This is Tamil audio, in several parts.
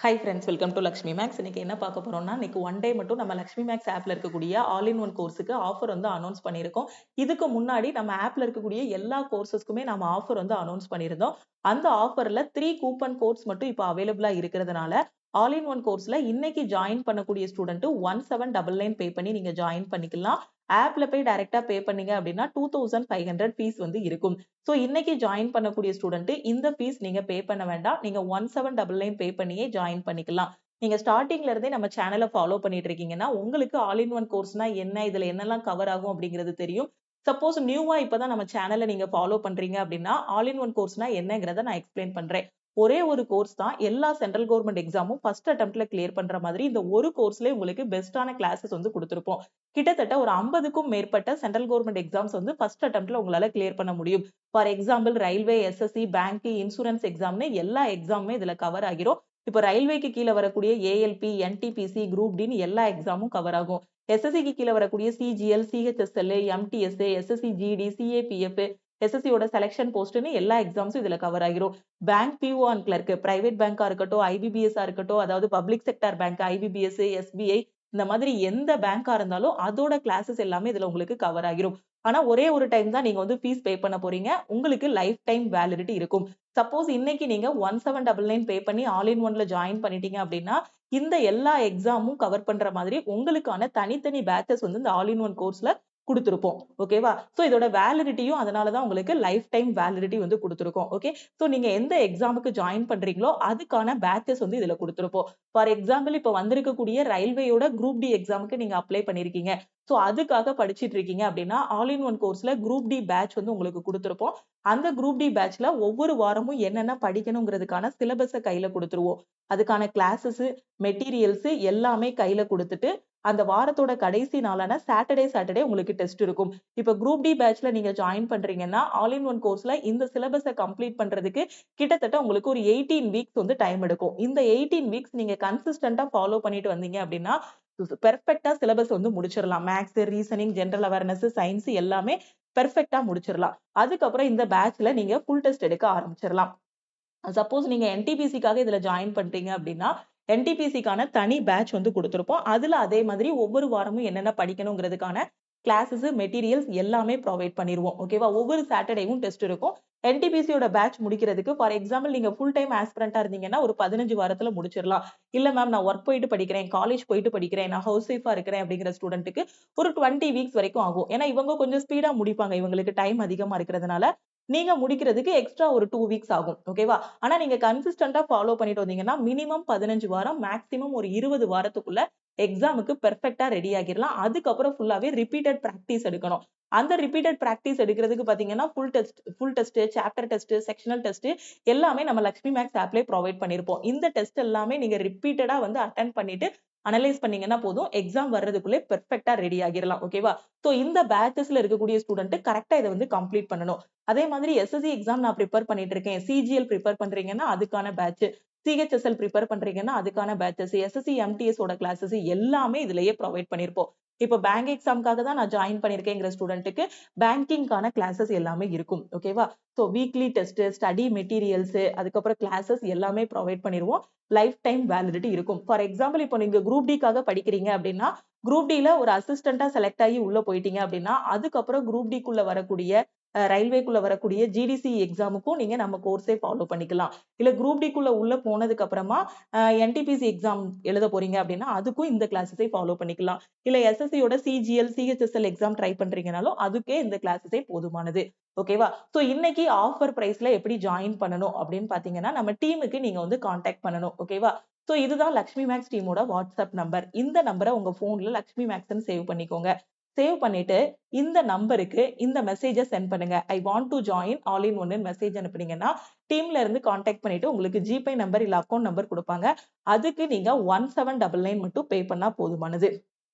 Hi friends, welcome to Lakshmi Max. இன்னைக்கு என்ன பார்க்க போறோம்னா, இன்னைக்கு ஒன் டே மட்டும் நம்ம லக்ஷ்மி மேக்ஸ் ஆப்ல இருக்கக்கூடிய ஆல் இன் ஒன் கோர்ஸுக்கு ஆஃபர் வந்து அனௌன்ஸ் பண்ணியிருக்கோம். இதுக்கு முன்னாடி நம்ம ஆப்ல இருக்கக்கூடிய எல்லா கோர்சஸ்க்குமே நம்ம ஆஃபர் வந்து அனௌன்ஸ் பண்ணியிருந்தோம். அந்த ஆஃபர்ல 3 கூப்பன் கோட்ஸ் மட்டும் இப்போ அவைலபிளா இருக்கிறதுனால, ஆல் இன் ஒன் கோர்ஸ்ல இன்னைக்கு ஜாயின் பண்ணக்கூடிய ஸ்டூடெண்ட் 1799 பே பண்ணி நீங்க ஜாயின் பண்ணிக்கலாம். ஆப்ல போய் டைரக்டா பே பண்ணீங்க அப்படின்னா 2500 ஃபீஸ் வந்து இருக்கும். சோ இன்னைக்கு ஜாயின் பண்ணக்கூடிய ஸ்டூடெண்ட் இந்த ஃபீஸ் நீங்க பே பண்ண வேண்டாம். நீங்க 1799 பே பண்ணியே ஜாயின் பண்ணிக்கலாம். நீங்க ஸ்டார்டிங்ல இருந்தே நம்ம சேனலை ஃபாலோ பண்ணிட்டு இருக்கீங்கன்னா உங்களுக்கு ஆல் இன் ஒன் கோர்ஸ்னா என்ன, இதுல என்னெல்லாம் கவர் ஆகும் அப்படிங்கிறது தெரியும். சப்போஸ் நியூவா இப்பதான் நம்ம சேனலை நீங்க ஃபாலோ பண்றீங்க அப்படின்னா ஆல் இன் ஒன் கோர்ஸ்னா என்னங்கிறத நான் எக்ஸ்பிளைன் பண்றேன். ஒரே ஒரு கோர்ஸ் தான் எல்லா சென்ட்ரல் கவர்மெண்ட் எக்ஸாமும் ஃபர்ஸ்ட் அட்டெம்ப்ட்ல கிளியர் பண்ற மாதிரி இந்த ஒரு கோர்ஸ்லயே உங்களுக்கு பெஸ்டான கிளாஸஸ் வந்து கொடுத்திருப்போம். கிட்டத்தட்ட ஒரு 50க்கும் மேற்பட்ட சென்ட்ரல் கவர்மெண்ட் எக்ஸாம்ஸ் வந்து ஃபர்ஸ்ட் அட்டெம்ப்ட்ல உங்களால கிளியர் பண்ண முடியும். For example railway, SSC, bank, insurance எக்ஸாம்னு எல்லா எக்ஸாமுமே இதுல கவர் ஆகிரும். இப்போ ரயில்வேக்கு கீழ வரக்கூடிய ஏஎல்பி, என்டிபிசி, குரூப் டின்னு எல்லா எக்ஸாமும் கவர் ஆகும். எஸ்எஸ்சிக்கு கீழ வரக்கூடிய CGL, CHSL, MTS, SSC GD, CAPF, எஸ்எஸ்சியோட செலக்ஷன் போஸ்ட்னு எல்லா எக்ஸாம்ஸும் இதுல கவர் ஆகிரும். Bank PO and clerk, private பேங்கா இருக்கட்டும், ஐபிபிஎஸ் இருக்கட்டும், அதாவது public sector bank, IBPS, SBI, இந்த மாதிரி எந்த பேங்கா இருந்தாலும் அதோட கிளாஸஸ் எல்லாமே இதுல உங்களுக்கு கவர் ஆகிரும். ஆனா ஒரே ஒரு டைம் தான் நீங்க வந்து ஃபீஸ் பே பண்ண போறீங்க. உங்களுக்கு லைஃப் டைம் வேலிடிட்டி இருக்கும். சப்போஸ் இன்னைக்கு நீங்க 1799 பே பண்ணி ஆல் இன் ஒன்ல ஜாயின் பண்ணிட்டீங்க அப்படின்னா, இந்த எல்லா எக்ஸாமும் கவர் பண்ற மாதிரி உங்களுக்கான தனித்தனி பேட்சஸ் வந்து இந்த ஆல் இன் ஒன் கோர்ஸ்ல குடுத்திருப்போம். ஓகேவா? சோ இதோட வேலிடிட்டியும் அதனால தான் உங்களுக்கு லைஃப் டைம் வேலிடிட்டி வந்து குடுத்திருக்கோம். ஓகே. சோ நீங்க எந்த எக்ஸாமுக்கு ஜாயின் பண்றீங்களோ அதுக்கான பேட்சஸ் வந்து இதுல குடுத்திருப்போம். ஃபார் எக்ஸாம்பிள் இப்ப வந்திருக்கக்கூடிய ரயில்வேயோட குரூப் டி எக்ஸாமுக்கு நீங்க அப்ளை பண்ணிருக்கீங்க. சோ அதுக்காக படிச்சிட்டு இருக்கீங்க அப்படின்னா ஆல் இன் ஒன் கோர்ஸ்ல குரூப் டி பேட்ச் வந்து உங்களுக்கு குடுத்திருப்போம். அந்த குரூப் டி பேட்ச்ல ஒவ்வொரு வாரமும் என்னென்ன படிக்கணுங்கிறதுக்கான சிலபஸ கையில குடுத்துருவோம். அதுக்கான கிளாஸஸ், மெட்டீரியல்ஸ் எல்லாமே கையில குடுத்துட்டு அந்த வாரத்தோட கடைசி நாளான சாட்டர்டே உங்களுக்கு டெஸ்ட் இருக்கும். இப்ப குரூப் டி பேட்ச்ல நீங்க ஜாயின் பண்றீங்கன்னா ஆல் இன் ஒன் கோர்ஸ்ல இந்த சிலபஸ கம்ப்ளீட் பண்றதுக்கு கிட்டத்தட்ட உங்களுக்கு ஒரு 18 வீக்ஸ் வந்து டைம் எடுக்கும். இந்த 18 வீக்ஸ் நீங்க கன்சிஸ்டன்ட்டா ஃபாலோ பண்ணிட்டு வந்தீங்க அப்படின்னா பெர்ஃபெக்ட்டா சிலபஸ் வந்து முடிச்சிடலாம். Maths, reasoning, general awareness, science எல்லாமே பெர்ஃபெக்ட்டா முடிச்சிடலாம். அதுக்கப்புறம் இந்த பேட்ச்ல நீங்க ஃபுல் டெஸ்ட் எடுக்க ஆரம்பிச்சிடலாம். சப்போஸ் நீங்க என்டிபிசிக்காக இதுல ஜாயின் பண்றீங்க அப்படின்னா, என்டிபிசிக்கான தனி பேட்ச் வந்து குடுத்திருப்போம். அதுல அதே மாதிரி ஒவ்வொரு வாரமும் என்னென்ன படிக்கணுங்கிறதுக்கான கிளாஸஸ், மெட்டீரியல்ஸ் எல்லாமே ப்ரொவைட் பண்ணிருவோம். ஓகேவா? ஒவ்வொரு சாட்டர்டேவும் டெஸ்ட் இருக்கும். என்டிபிசியோட பேட்ச் முடிக்கிறதுக்கு ஃபார் எக்ஸாம்பிள் நீங்க ஃபுல் டைம் ஆஸ்பிரண்டா இருந்தீங்கன்னா ஒரு 15 வாரத்துல முடிச்சிடலாம். இல்ல மேம் நான் வொர்க் போயிட்டு படிக்கிறேன், காலேஜ் போயிட்டு படிக்கிறேன், நான் ஹவுஸ் ஒய்ஃபா இருக்கிறேன் அப்படிங்கிற ஸ்டூடெண்ட்க்கு ஒரு 20 வீக்ஸ் வரைக்கும் ஆகும். ஏன்னா இவங்க கொஞ்சம் ஸ்பீடா முடிப்பாங்க. இவங்களுக்கு டைம் அதிகமா இருக்கிறதுனால. நீங்க முடிக்கிறதுக்கு எக்ஸ்ட்ரா ஒரு 2 வீக்ஸ் ஆகும். ஓகேவா? ஆனா நீங்க கன்சிஸ்டன்ட்டா ஃபாலோ பண்ணிட்டு வந்தீங்கன்னா, மினிமம் 15 வாரம், மேக்ஸிமம் ஒரு 20 வாரத்துக்குள்ள எக்ஸாமுக்கு பெர்ஃபெக்ட்டா ரெடி ஆகிரலாம். அதுக்கப்புறம் ஃபுல்லாவே ரிப்பீட்டட் பிராக்டிஸ் எடுக்கணும். அந்த ரிப்பீட்டட் பிராக்டிஸ் எடுக்கிறதுக்கு பாத்தீங்கன்னா, full test, chapter test, sectional test எல்லாமே நம்ம லக்ஷ்மி மேக்ஸ் ஆப்லயே ப்ரொவைட் பண்ணியிருப்போம். இந்த டெஸ்ட் எல்லாமே நீங்க ரிப்பீட்டடா வந்து அட்டெண்ட் பண்ணிட்டு அனலைஸ் பண்ணீங்கன்னா போதும். எக்ஸாம் வர்றதுக்குள்ளே பெர்ஃபெக்ட்டா ரெடி ஆகிரலாம். ஓகேவா? சோ இந்த பேட்சஸ்ல இருக்கக்கூடிய ஸ்டூடெண்ட் கரெக்ட்டா இத வந்து கம்ப்ளீட் பண்ணணும். அதே மாதிரி எஸ்எஸ்சி எக்ஸாம் நான் பிரிப்பேர் பண்ணிட்டு இருக்கேன். சிஜிஎல் பிரிப்பேர் பண்றீங்கன்னா அதுக்கான பேட்ச். சிஹெச்எஸ்எல் பிரிப்பேர் பண்றீங்கன்னா அதுக்கான பேட்சஸ். எஸ்எஸ்சி எம்டிஎஸ் ஓட கிளாஸஸ் எல்லாமே இதுலயே ப்ரொவைட் பண்ணியிருப்போம். இப்ப பேங்க் எக்ஸாம்க்காக தான் நான் ஜாயின் பண்ணியிருக்கேங்கிற ஸ்டூடெண்ட்க்கு பேங்கிங்கான கிளாஸஸ் எல்லாமே இருக்கும். ஓகேவா? So weekly test, study materials, அதுக்கப்புறம் கிளாஸஸ் எல்லாமே ப்ரொவைட் பண்ணிருவோம். லைஃப் டைம் வேலிடிட்டி இருக்கும். ஃபார் எக்ஸாம்பிள் இப்போ நீங்க குரூப் டிக்காக படிக்கிறீங்க அப்படின்னா, குரூப் டில ஒரு அசிஸ்டன்ட்டா செலக்ட் ஆகி உள்ள போயிட்டீங்க அப்படின்னா, அதுக்கப்புறம் குரூப் டிக்குள்ள வரக்கூடிய ரயில்வேக்குள்ள வரக்கூடிய ஜிடிசி எக்ஸாமுக்கும் நீங்க நம்ம கோர்ஸே ஃபாலோ பண்ணிக்கலாம். இல்ல குரூப் டிக்குள்ள உள்ள போனதுக்கு அப்புறமா என்டிபிசி எக்ஸாம் எழுத போறீங்க அப்படின்னா, அதுக்கும் இந்த கிளாஸஸே ஃபாலோ பண்ணிக்கலாம். இல்ல எஸ்எஸ்சியோட சிஜிஎல், சிஹெச்எஸ்எல் எக்ஸாம் ட்ரை பண்றீங்கனாலும் அதுக்கே இந்த கிளாஸஸே போதுமானது. ஓகேவா? சோ இன்னைக்கு ஆஃபர் பிரைஸ்ல எப்படி ஜாயின் பண்ணணும் அப்படின்னு பாத்தீங்கன்னா, நம்ம டீமுக்கு நீங்க வந்து கான்டாக்ட் பண்ணணும். ஓகேவா? சோ இதுதான் லக்ஷ்மி மேக்ஸ் டீமோட வாட்ஸ்அப் நம்பர். இந்த நம்பர உங்க போன்ல லக்ஷ்மி மேக்ஸ்ன்னு சேவ் பண்ணிக்கோங்க. சேவ் பண்ணிட்டு இந்த நம்பருக்கு இந்த மெசேஜ சென்ட் பண்ணுங்க. I want to join all in ஒன்னு மெசேஜ் அனுப்புனீங்கன்னா, டீம்ல இருந்து கான்டாக்ட் பண்ணிட்டு உங்களுக்கு ஜிபே நம்பர் இல்ல அக்கவுண்ட் நம்பர் குடுப்பாங்க. அதுக்கு நீங்க 1799 மட்டும் பே பண்ணா போதுமானது.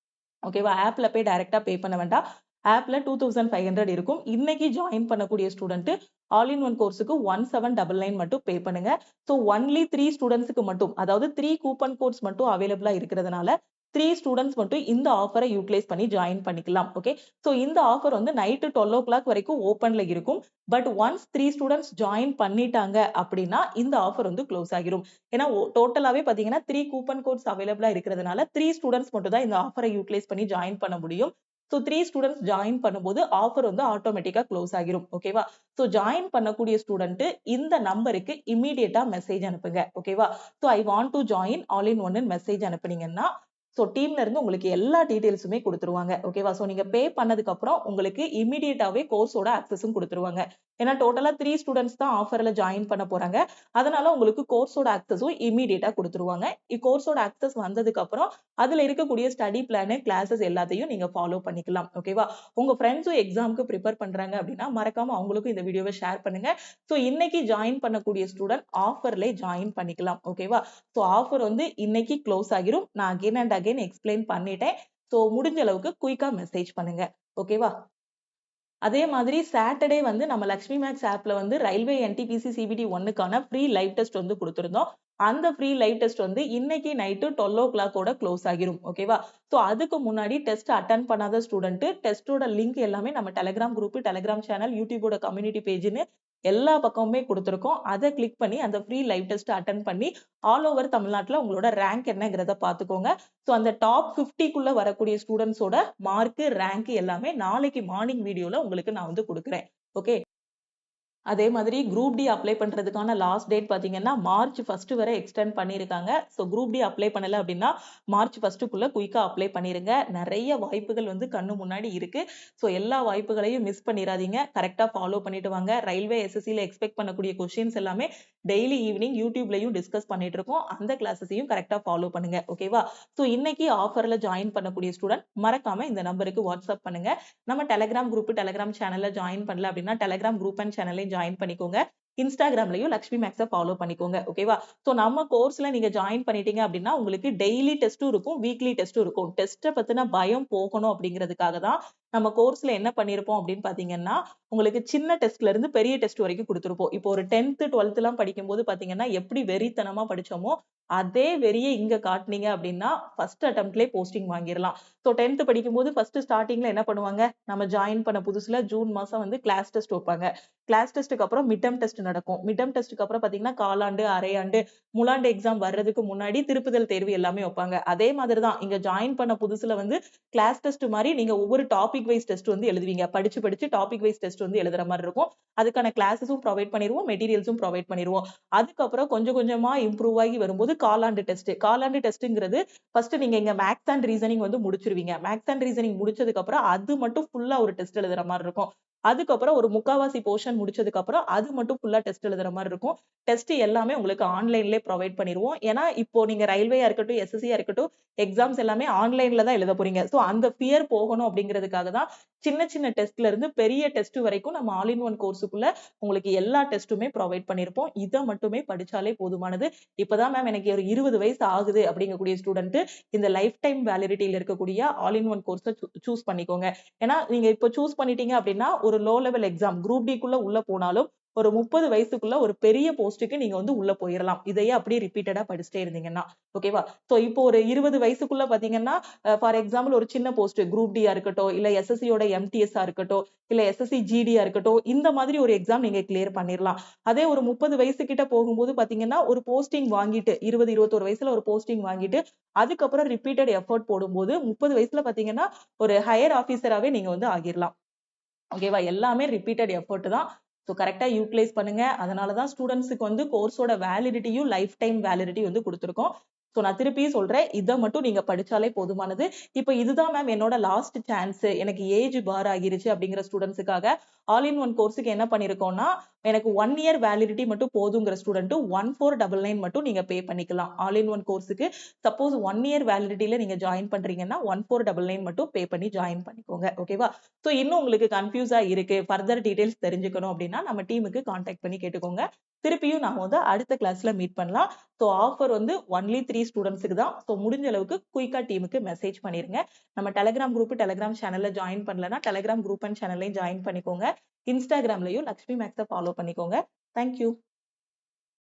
ஓகேவா? ஆப்ல போய் டைரக்ட்டா பே பண்ண வேண்டாம். ஆப்ல 2500 இருக்கும். இன்னைக்கு ஜாயின் பண்ணக்கூடிய ஸ்டூடெண்ட் ஆல் இன் ஒன் கோர்ஸ்க்கு 1799 மட்டும் பே பண்ணுங்க. சோ ஒன்லி 3 ஸ்டூடண்ட்ஸ்க்கு மட்டும், அதாவது 3 கூப்பன் கோட்ஸ் மட்டும் அவைலபிளா இருக்கிறதுனால 3 ஸ்டூடெண்ட்ஸ் மட்டும் இந்த ஆஃபரை யூட்டிலைஸ் பண்ணி ஜாயின் பண்ணிக்கலாம். ஓகே. ஸோ இந்த ஆஃபர் வந்து நைட்டு 12 ஓ கிளாக் வரைக்கும் ஓப்பன்ல இருக்கும். பட் ஒன்ஸ் 3 ஸ்டூடெண்ட்ஸ் ஜாயின் பண்ணிட்டாங்க அப்படின்னா இந்த ஆஃபர் வந்து க்ளோஸ் ஆகிரும். ஏன்னா டோட்டலாவே பாத்தீங்கன்னா 3 கூப்பன் கோட்ஸ் அவைலபிளா இருக்கிறதுனால 3 ஸ்டூடெண்ட்ஸ் மட்டும் தான் இந்த ஆஃபரை யூட்டிலைஸ் பண்ணி ஜாயின் பண்ண முடியும். ஸோ 3 ஸ்டூடெண்ட்ஸ் ஜாயின் பண்ணும்போது ஆஃபர் வந்து ஆட்டோமேட்டிக்கா க்ளோஸ் ஆகிரும். ஓகேவா? ஸோ ஜாயின் பண்ணக்கூடிய ஸ்டூடெண்ட் இந்த நம்பருக்கு இம்மீடியட்டா மெசேஜ் அனுப்புங்க. ஓகேவா? So I want to join all in ஒன்னு மெசேஜ் அனுப்புனீங்கன்னா ஸோ டீம்ல இருந்து உங்களுக்கு எல்லா டீடைல்ஸுமே குடுத்துருவாங்க. ஓகேவா? ஸோ நீங்க பே பண்ணதுக்கு அப்புறம் உங்களுக்கு இம்மீடியட்டாவே கோர்ஸோட ஆக்சஸும் குடுத்துருவாங்க. ஏன்னா டோட்டலா 3 ஸ்டூடெண்ட்ஸ் தான் ஆஃபர்ல ஜாயின் பண்ண போறாங்க. அதனால உங்களுக்கு கோர்ஸோட ஆக்சஸும் இம்மீடியட்டா குடுத்துருவாங்க. கோர்ஸோட ஆக்சஸ் வந்ததுக்கு அப்புறம் அதுல இருக்கக்கூடிய ஸ்டடி பிளான், கிளாஸஸ் எல்லாத்தையும் நீங்க ஃபாலோ பண்ணிக்கலாம். ஓகேவா? உங்க ஃப்ரெண்ட்ஸும் எக்ஸாம்க்கு ப்ரிப்பேர் பண்றாங்க அப்படின்னா மறக்காம அவங்களுக்கும் இந்த வீடியோவை ஷேர் பண்ணுங்க. ஸோ இன்னைக்கு ஜாயின் பண்ணக்கூடிய ஸ்டூடெண்ட் ஆஃபர்ல ஜாயின் பண்ணிக்கலாம். ஓகேவா? ஸோ ஆஃபர் வந்து இன்னைக்கு க்ளோஸ் ஆகிரும். நான் அகைன் அண்ட் அகைன் எக்ஸ்பிளைன் பண்ணிட்டேன். ஸோ முடிஞ்ச அளவுக்கு குயிக்கா மெசேஜ் பண்ணுங்க. ஓகேவா? அதே மாதிரி சாட்டர்டே வந்து நம்ம லக்ஷ்மி மேக்ஸ் ஆப்ல வந்து ரயில்வே என்டிபிசி சிபிடி 1க்கான ஃப்ரீ லைவ் டெஸ்ட் வந்து கொடுத்திருந்தோம். அந்த ஃப்ரீ லைவ் டெஸ்ட் வந்து இன்னைக்கு நைட்டு 12 ஓ கிளாக்கோட க்ளோஸ் ஆகிரும். ஓகேவா? ஸோ அதுக்கு முன்னாடி டெஸ்ட் அட்டன் பண்ணாத ஸ்டூடெண்ட் டெஸ்டோட லிங்க் எல்லாமே நம்ம டெலிகிராம் குரூப், டெலிகிராம் சேனல், யூடியூபோட கம்யூனிட்டி பேஜ்னு எல்லா பக்கமுமே கொடுத்திருக்கோம். அதை கிளிக் பண்ணி அந்த ஃப்ரீ லைவ் டெஸ்ட் அட்டன் பண்ணி ஆல் ஓவர் தமிழ்நாட்டுல உங்களோட ரேங்க் என்னங்கிறத பாத்துக்கோங்க. ஸோ அந்த டாப் 50க்குள்ள வரக்கூடிய ஸ்டூடெண்ட்ஸோட மார்க், ரேங்க் எல்லாமே நாளைக்கு மார்னிங் வீடியோல உங்களுக்கு நான் வந்து கொடுக்குறேன். ஓகே. அதே மாதிரி குரூப் டி அப்ளை பண்றதுக்கான லாஸ்ட் டேட் பாத்தீங்கன்னா மார்ச் 1 வரை எக்ஸ்டெண்ட் பண்ணிருக்காங்க. ஸோ குரூப் டி அப்ளை பண்ணல அப்படின்னா மார்ச் 1க்குள்ள குயிக்கா அப்ளை பண்ணிருங்க. நிறைய வாய்ப்புகள் வந்து கண்ணு முன்னாடி இருக்கு. ஸோ எல்லா வாய்ப்புகளையும் மிஸ் பண்ணிடாதீங்க. கரெக்டா ஃபாலோ பண்ணிட்டு வாங்க. ரயில்வே எஸ்எஸ்சில எக்ஸ்பெக்ட் பண்ணக்கூடிய கொஸ்டின்ஸ் எல்லாமே டெய்லி ஈவினிங் யூடியூப்லயும் டிஸ்கஸ் பண்ணிட்டு இருக்கோம். அந்த கிளாஸஸையும் கரெக்டா ஃபாலோ பண்ணுங்க. ஓகேவா? ஸோ இன்னைக்கு ஆஃபர்ல ஜாயின் பண்ணக்கூடிய ஸ்டூடெண்ட் மறக்காம இந்த நம்பருக்கு வாட்ஸ்அப் பண்ணுங்க. நம்ம டெலிகிராம் குரூப், டெலிகிராம் சேனல்ல ஜாயின் பண்ணல அப்படின்னா டெலிகிராம் குரூப் அண்ட் சேனலையும் ஜாயின் பண்ணிக்கோங்க. இன்ஸ்டாகிராம்லயும் லக்ஷ்மி மேக்ஸ ஃபாலோ பண்ணிக்கோங்க. ஓகேவா? சோ நம்ம கோர்ஸ்ல நீங்க ஜாயின் பண்ணிட்டீங்க அப்படின்னா உங்களுக்கு டெய்லி டெஸ்டும் இருக்கும், வீக்லி டெஸ்டும் இருக்கும். டெஸ்ட்டை பத்தின பயம் போகணும் அப்படிங்கிறதுக்காக தான் நம்ம கோர்ஸ்ல என்ன பண்ணிருப்போம் அப்படின்னு பாத்தீங்கன்னா உங்களுக்கு சின்ன டெஸ்ட்ல இருந்து பெரிய டெஸ்ட் வரைக்கும் கொடுத்திருப்போம். இப்போ ஒரு 10th 12th எல்லாம் படிக்கும்போது பாத்தீங்கன்னா எப்படி வெறித்தனமா படிச்சோமோ அதே வெறியை இங்க காட்டுனீங்க அப்படின்னா ஃபர்ஸ்ட் அட்டெம்ப்ட்லயே போஸ்டிங் வாங்கிடலாம். ஸோ 10th படிக்கும்போது ஃபர்ஸ்ட் ஸ்டார்டிங்ல என்ன பண்ணுவாங்க, நம்ம ஜாயின் பண்ண புதுசுல ஜூன் மாசம் வந்து கிளாஸ் டெஸ்ட் வைப்பாங்க. கிளாஸ் டெஸ்ட்டுக்கு அப்புறம் மிட்டம் டெஸ்ட் நடக்கும். மிட்டம் டெஸ்ட்டுக்கு அப்புறம் பாத்தீங்கன்னா காலாண்டு, அரையாண்டு, முழாண்டு எக்ஸாம் வர்றதுக்கு முன்னாடி திருப்புதல் தேர்வு எல்லாமே வைப்பாங்க. அதே மாதிரி தான் இங்க ஜாயின் பண்ண புதுசுல வந்து கிளாஸ் டெஸ்ட் மாதிரி நீங்க ஒவ்வொரு டாபிக் வைஸ் டெஸ்ட் வந்து எழுதுவீங்க. படிச்சு படிச்சு டாபிக் வைஸ் டெஸ்ட் வந்து எழுதுற மாதிரி இருக்கும். அதுக்கான கிளாஸஸும் ப்ரொவைட் பண்ணிடுவோம், மெட்டீரியல்ஸும் ப்ரொவைட் பண்ணிடுவோம். அதுக்கப்புறம் கொஞ்சம் கொஞ்சமா இம்ப்ரூவ் ஆகி வரும்போது காலாண்டு டெஸ்ட். காலாண்டு டெஸ்ட்ங்கிறது ஃபர்ஸ்ட் நீங்க இங்க மேத்ஸ் அண்ட் ரீசனிங் வந்து முடிச்சிருவீங்க. மேத்ஸ் அண்ட் ரீசனிங் முடிச்சதுக்கு அப்புறம் அது மட்டும் ஃபுல்லா ஒரு டெஸ்ட் எழுதுற மாதிரி இருக்கும். அதுக்கப்புறம் ஒரு முக்காவாசி போர்ஷன் முடிச்சதுக்கு அப்புறம் அது மட்டும் ஃபுல்லா டெஸ்ட் எழுதுற மாதிரி இருக்கும். டெஸ்ட் எல்லாமே உங்களுக்கு ஆன்லைன்லயே ப்ரொவைட் பண்ணிடுவோம். ஏன்னா இப்போ நீங்க ரயில்வேயா இருக்கட்டும், எஸ்எஸ்சியா இருக்கட்டும், எக்ஸாம்ஸ் எல்லாமே ஆன்லைன்ல தான் எழுத போறீங்க. சோ அந்த ஃபியர் போகணும் அப்படிங்கிறதுக்காக தான் சின்ன சின்ன டெஸ்ட்ல இருந்து பெரிய டெஸ்ட் வரைக்கும் நம்ம ஆல் இன் ஒன் கோர்ஸுக்குள்ள உங்களுக்கு எல்லா டெஸ்ட்டுமே ப்ரொவைட் பண்ணிருப்போம். இதை மட்டுமே படிச்சாலே போதுமானது. இப்பதான் மேம் எனக்கு ஒரு 20 வயசு ஆகுது அப்படிங்கக்கூடிய ஸ்டூடெண்ட் இந்த லைஃப் டைம் வேலிடிட்டியில இருக்கக்கூடிய ஆல் இன் ஒன் கோர்ஸை சூஸ் பண்ணிக்கோங்க. ஏன்னா நீங்க இப்போ சூஸ் பண்ணிட்டீங்க அப்படின்னா ஒரு லோ லெவல் எக்ஸாம் குரூப் டிக்குள்ள உள்ள போனாலும் ஒரு 30 வயசுக்குள்ள ஒரு பெரிய போஸ்டுக்கு நீங்க வந்து உள்ள போயிடலாம். இதையே அப்படியே ரிப்பீட்டடா படிச்சுட்டே இருந்தீங்கன்னா. ஓகேவா? சோ இப்போ ஒரு 20 வயசுக்குள்ள பாத்தீங்கன்னா ஃபார் எக்ஸாம்பிள் ஒரு சின்ன போஸ்ட் குரூப் டியா இருக்கட்டும், இல்ல எஸ்எஸ்சியோட எம்டிஎஸ்ஆ இருக்கட்டும், இல்ல எஸ்எஸ்சி ஜிடியா இருக்கட்டும், இந்த மாதிரி ஒரு எக்ஸாம் நீங்க கிளியர் பண்ணிடலாம். அதே ஒரு 30 வயசு கிட்ட போகும்போது பாத்தீங்கன்னா ஒரு போஸ்டிங் வாங்கிட்டு 20 21 வயசுல ஒரு போஸ்டிங் வாங்கிட்டு அதுக்கப்புறம் ரிப்பீட்டட் எஃபோர்ட் போடும்போது 30 வயசுல பாத்தீங்கன்னா ஒரு ஹையர் ஆபீசராவே நீங்க வந்து ஆகிடலாம். ஓகேவா? எல்லாமே ரிப்பீட்டட் எஃபோர்ட் தான். ஸோ கரெக்டா யூட்டிலைஸ் பண்ணுங்க. அதனாலதான் ஸ்டூடெண்ட்ஸுக்கு வந்து கோர்ஸோட வேலிடிட்டியும் லைஃப் டைம் வேலிடிட்டி வந்து கொடுத்துருக்கோம். சோ நான் திருப்பியும் சொல்றேன், இதை மட்டும் நீங்க படிச்சாலே போதுமானது. இப்ப இதுதான் மேம் என்னோட லாஸ்ட் சான்ஸ், எனக்கு ஏஜ் பார் ஆகிருச்சு அப்படிங்கிற ஸ்டூடெண்ட்ஸுக்காக ஆல் இன் ஒன் கோர்ஸுக்கு என்ன பண்ணிருக்கோம்னா எனக்கு 1 இயர் வேலிடிட்டி மட்டும் போதுங்கிற ஸ்டூடெண்ட் 1499 மட்டும் நீங்க பே பண்ணிக்கலாம். ஆல் இன் ஒன் கோர்ஸுக்கு சப்போஸ் 1 இயர் வேலிடிட்டியில நீங்க ஜாயின் பண்றீங்கன்னா 1499 மட்டும் பே பண்ணி ஜாயின் பண்ணிக்கோங்க. ஓகேவா? சோ இன்னும் உங்களுக்கு கன்ஃபியூஸா இருக்கு, ஃபர்தர் டீடைல்ஸ் தெரிஞ்சுக்கணும் அப்படின்னா நம்ம டீமுக்கு கான்டாக்ட் பண்ணி கேட்டுக்கோங்க. திருப்பியும் நாம வந்து அடுத்த கிளாஸ்ல மீட் பண்ணலாம். சோ ஆஃபர் வந்து ஒன்லி 3 ஸ்டூடெண்ட்ஸ்க்கு தான். சோ முடிஞ்ச அளவுக்கு குயிக்கா டீமுக்கு மெசேஜ் பண்ணிருங்க. நம்ம டெலிகிராம் குரூப், டெலிகிராம் சேனல்ல ஜாயின் பண்ணலன்னா டெலிகிராம் குரூப் அண்ட் சேனல்லையும் ஜாயின் பண்ணிக்கோங்க. இன்ஸ்டாகிராம்லயும் லக்ஷ்மி மேக்ஸை ஃபாலோ பண்ணிக்கோங்க. தேங்க்யூ.